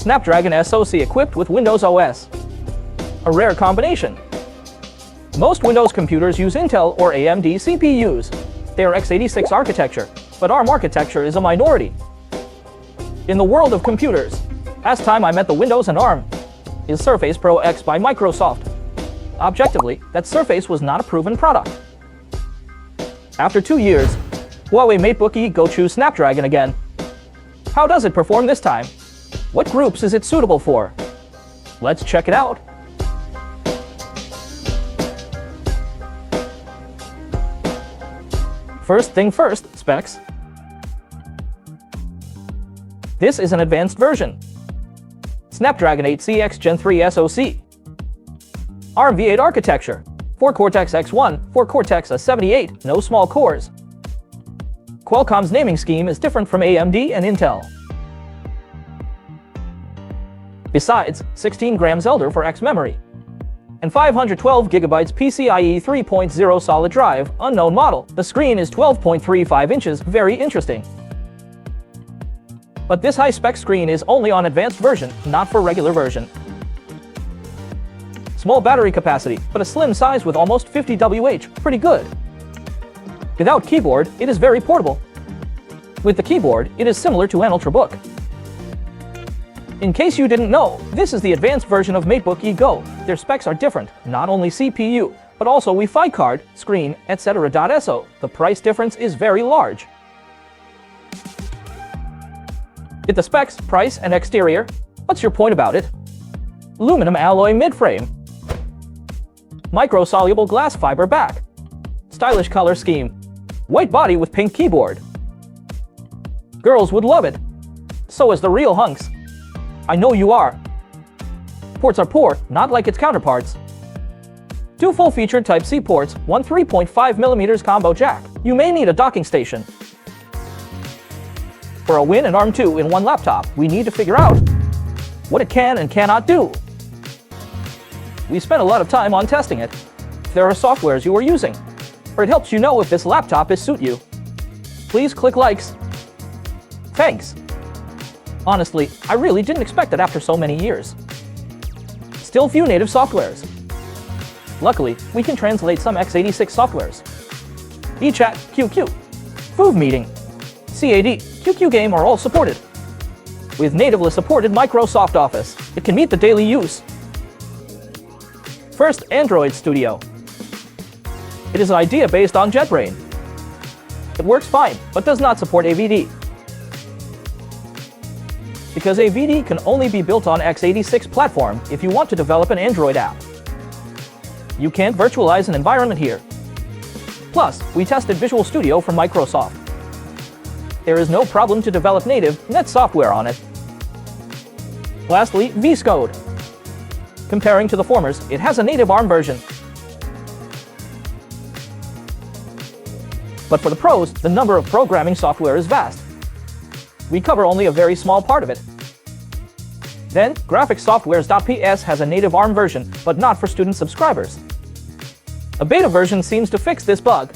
Snapdragon SoC equipped with Windows OS. A rare combination. Most Windows computers use Intel or AMD CPUs. They are x86 architecture, but ARM architecture is a minority. In the world of computers, last time I met the Windows and ARM is Surface Pro X by Microsoft. Objectively, that Surface was not a proven product. After 2 years, Huawei MateBook E Go choose Snapdragon again. How does it perform this time? What groups is it suitable for? Let's check it out. First thing first, specs. This is an advanced version. Snapdragon 8CX Gen 3 SoC. ARM v8 architecture. 4 Cortex-X1, 4 Cortex-A78, no small cores. Qualcomm's naming scheme is different from AMD and Intel. Besides, 16 grams elder for X memory. And 512 GB PCIe 3.0 solid drive, unknown model. The screen is 12.35 inches, very interesting. But this high-spec screen is only on advanced version, not for regular version. Small battery capacity, but a slim size with almost 50 Wh, pretty good. Without keyboard, it is very portable. With the keyboard, it is similar to an Ultrabook. In case you didn't know, this is the advanced version of MateBook E Go. Their specs are different, not only CPU, but also Wi-Fi card, screen, etc. So the price difference is very large. With the specs, price, and exterior, what's your point about it? Aluminum alloy midframe. Micro-soluble glass fiber back. Stylish color scheme. White body with pink keyboard. Girls would love it. So is the real hunks. I know you are. Ports are poor, not like its counterparts. 2 full-featured Type-C ports, 1 3.5mm combo jack. You may need a docking station. For a Win and ARM 2 in one laptop, we need to figure out what it can and cannot do. We spent a lot of time on testing it. If there are softwares you are using, or it helps you know if this laptop is suit you, please click likes. Thanks. Honestly, I really didn't expect it after so many years. Still few native softwares. Luckily, we can translate some x86 softwares. eChat, QQ, Foov Meeting, CAD, QQ Game are all supported. With natively supported Microsoft Office, it can meet the daily use. First, Android Studio. It is an idea based on JetBrains. It works fine, but does not support AVD. Because AVD can only be built on x86 platform if you want to develop an Android app. You can't virtualize an environment here. Plus, we tested Visual Studio from Microsoft. There is no problem to develop native .NET software on it. Lastly, VS Code. Comparing to the formers, it has a native ARM version. But for the pros, the number of programming software is vast. We cover only a very small part of it. Then, GraphicsSoftwares.ps has a native ARM version, but not for student subscribers. A beta version seems to fix this bug.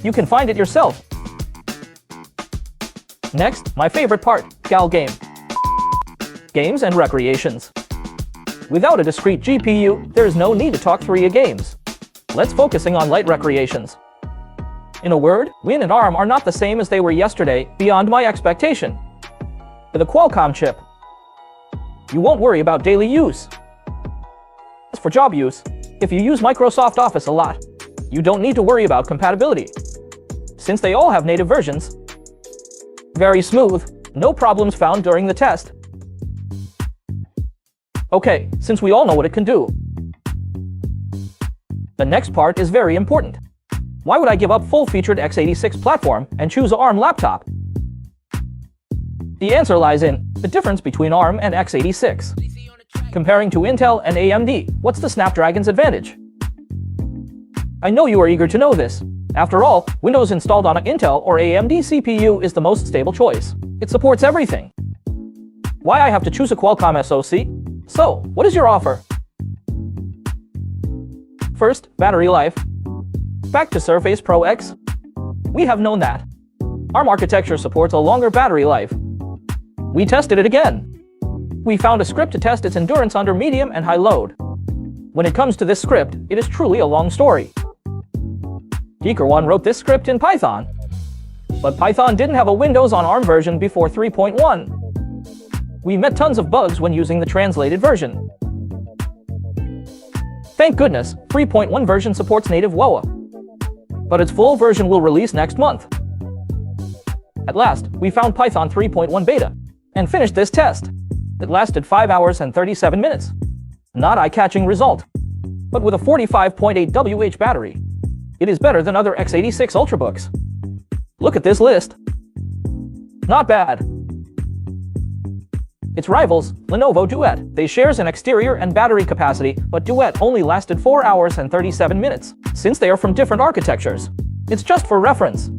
You can find it yourself. Next, my favorite part, Gal Game. Games and recreations. Without a discrete GPU, there is no need to talk 3 games. Let's focusing on light recreations. In a word, Win and ARM are not the same as they were yesterday, beyond my expectation. With a Qualcomm chip, you won't worry about daily use. As for job use, if you use Microsoft Office a lot, you don't need to worry about compatibility. Since they all have native versions, very smooth, no problems found during the test. Okay, since we all know what it can do, the next part is very important. Why would I give up full-featured x86 platform and choose an ARM laptop? The answer lies in the difference between ARM and x86. Comparing to Intel and AMD, what's the Snapdragon's advantage? I know you are eager to know this. After all, Windows installed on an Intel or AMD CPU is the most stable choice. It supports everything. Why I have to choose a Qualcomm SoC? So, what is your offer? First, battery life. Back to Surface Pro X. We have known that. ARM architecture supports a longer battery life. We tested it again. We found a script to test its endurance under medium and high load. When it comes to this script, it is truly a long story. Geek wrote this script in Python, but Python didn't have a Windows on ARM version before 3.1. We met tons of bugs when using the translated version. Thank goodness, 3.1 version supports native Huawei, but its full version will release next month. At last, we found Python 3.1 beta and finished this test. It lasted 5 hours and 37 minutes. Not eye-catching result, but with a 45.8 Wh battery, it is better than other x86 Ultrabooks. Look at this list. Not bad. Its rivals, Lenovo Duet, they shares an exterior and battery capacity, but Duet only lasted 4 hours and 37 minutes. Since they are from different architectures, it's just for reference.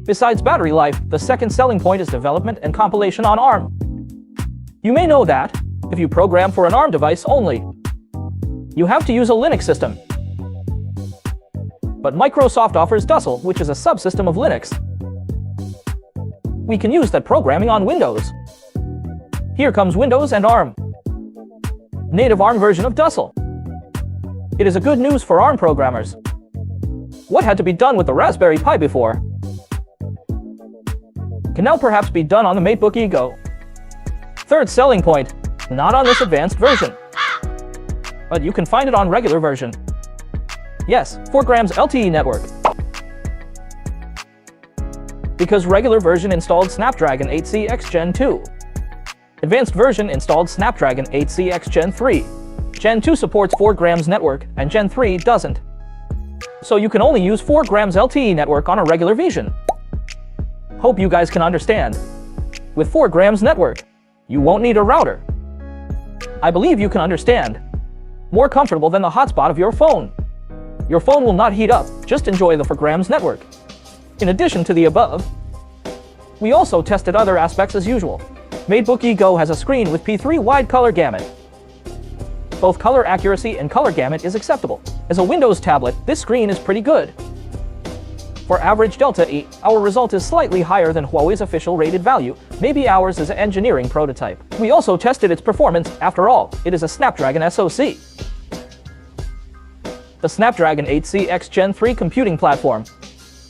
Besides battery life, the second selling point is development and compilation on ARM. You may know that, if you program for an ARM device only, you have to use a Linux system. But Microsoft offers Dussel, which is a subsystem of Linux. We can use that programming on Windows. Here comes Windows and ARM. Native ARM version of Dussel. It is a good news for ARM programmers. What had to be done with the Raspberry Pi before can now perhaps be done on the MateBook E Go. Third selling point, not on this advanced version, but you can find it on regular version. Yes, 4 grams LTE network. Because regular version installed Snapdragon 8CX Gen 2. Advanced version installed Snapdragon 8CX Gen 3. Gen 2 supports 4 grams network, and Gen 3 doesn't. So you can only use 4 grams LTE network on a regular version. Hope you guys can understand. With 4 grams network, you won't need a router. I believe you can understand. More comfortable than the hotspot of your phone. Your phone will not heat up, just enjoy the 4 grams network. In addition to the above, we also tested other aspects as usual. MateBook E Go has a screen with P3 wide color gamut. Both color accuracy and color gamut is acceptable. As a Windows tablet, this screen is pretty good. For average Delta E, our result is slightly higher than Huawei's official rated value. Maybe ours is an engineering prototype. We also tested its performance. After all, it is a Snapdragon SoC. The Snapdragon 8CX Gen 3 computing platform.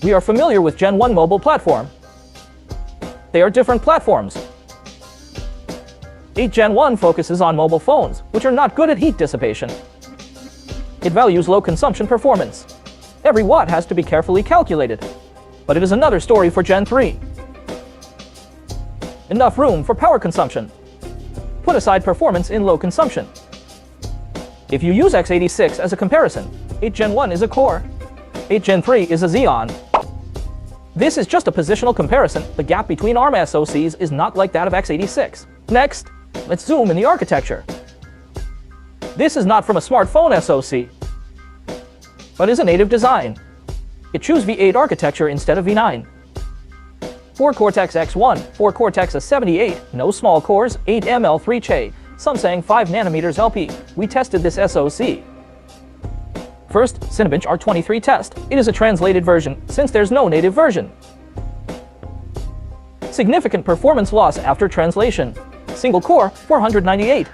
We are familiar with Gen 1 mobile platform. They are different platforms. 8 Gen 1 focuses on mobile phones, which are not good at heat dissipation. It values low consumption performance. Every watt has to be carefully calculated. But it is another story for Gen 3. Enough room for power consumption. Put aside performance in low consumption. If you use x86 as a comparison, 8 Gen 1 is a Core, 8 Gen 3 is a Xeon. This is just a positional comparison. The gap between ARM SoCs is not like that of x86. Next, let's zoom in the architecture. This is not from a smartphone SoC, but is a native design. It chose V8 architecture instead of V9. 4 Cortex-X1, 4 Cortex-A78, no small cores, 8 ML3 Che, some saying 5 nanometers LP. We tested this SoC. First, Cinebench R23 test. It is a translated version, since there's no native version. Significant performance loss after translation. Single core, 498.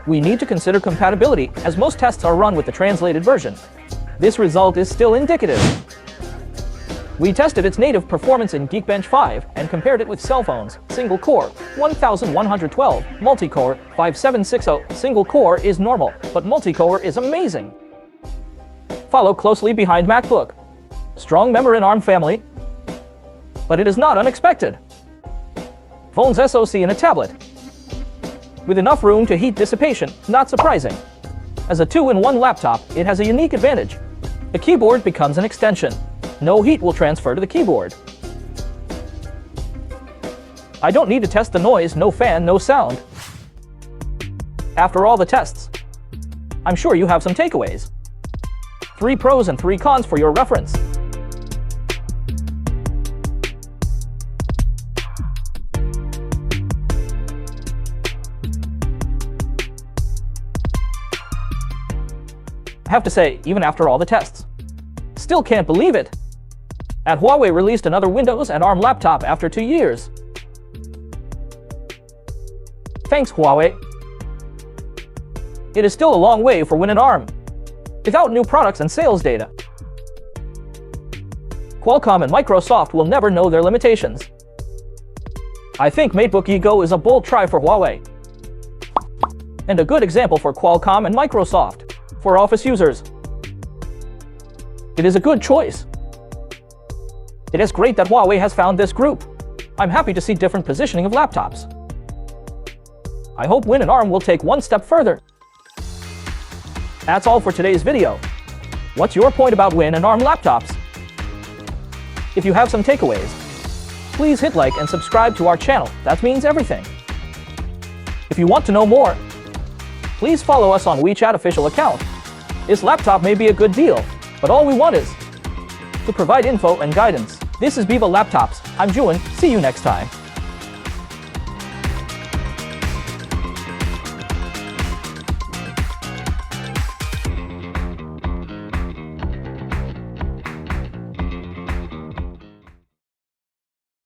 We need to consider compatibility, as most tests are run with the translated version. This result is still indicative. We tested its native performance in Geekbench 5 and compared it with cell phones. Single core, 1112, multi-core, 5760. Single core is normal, but multi-core is amazing. Follow closely behind MacBook. Strong member in ARM family, but it is not unexpected. Phone's SoC in a tablet. With enough room to heat dissipation, not surprising. As a 2-in-1 laptop, it has a unique advantage. The keyboard becomes an extension. No heat will transfer to the keyboard. I don't need to test the noise, no fan, no sound. After all the tests, I'm sure you have some takeaways. 3 pros and 3 cons for your reference. I have to say, even after all the tests, still can't believe it. At Huawei released another Windows and ARM laptop after 2 years. Thanks, Huawei. It is still a long way for Win+ARM, without new products and sales data. Qualcomm and Microsoft will never know their limitations. I think MateBook E Go is a bold try for Huawei, and a good example for Qualcomm and Microsoft, for office users. It is a good choice. It is great that Huawei has found this group. I'm happy to see different positioning of laptops. I hope Win+ARM will take one step further. That's all for today's video. What's your point about Win+ARM laptops? If you have some takeaways, please hit like and subscribe to our channel. That means everything. If you want to know more, please follow us on WeChat official account. This laptop may be a good deal, but all we want is to provide info and guidance. This is BIBA Laptops. I'm Juan. See you next time.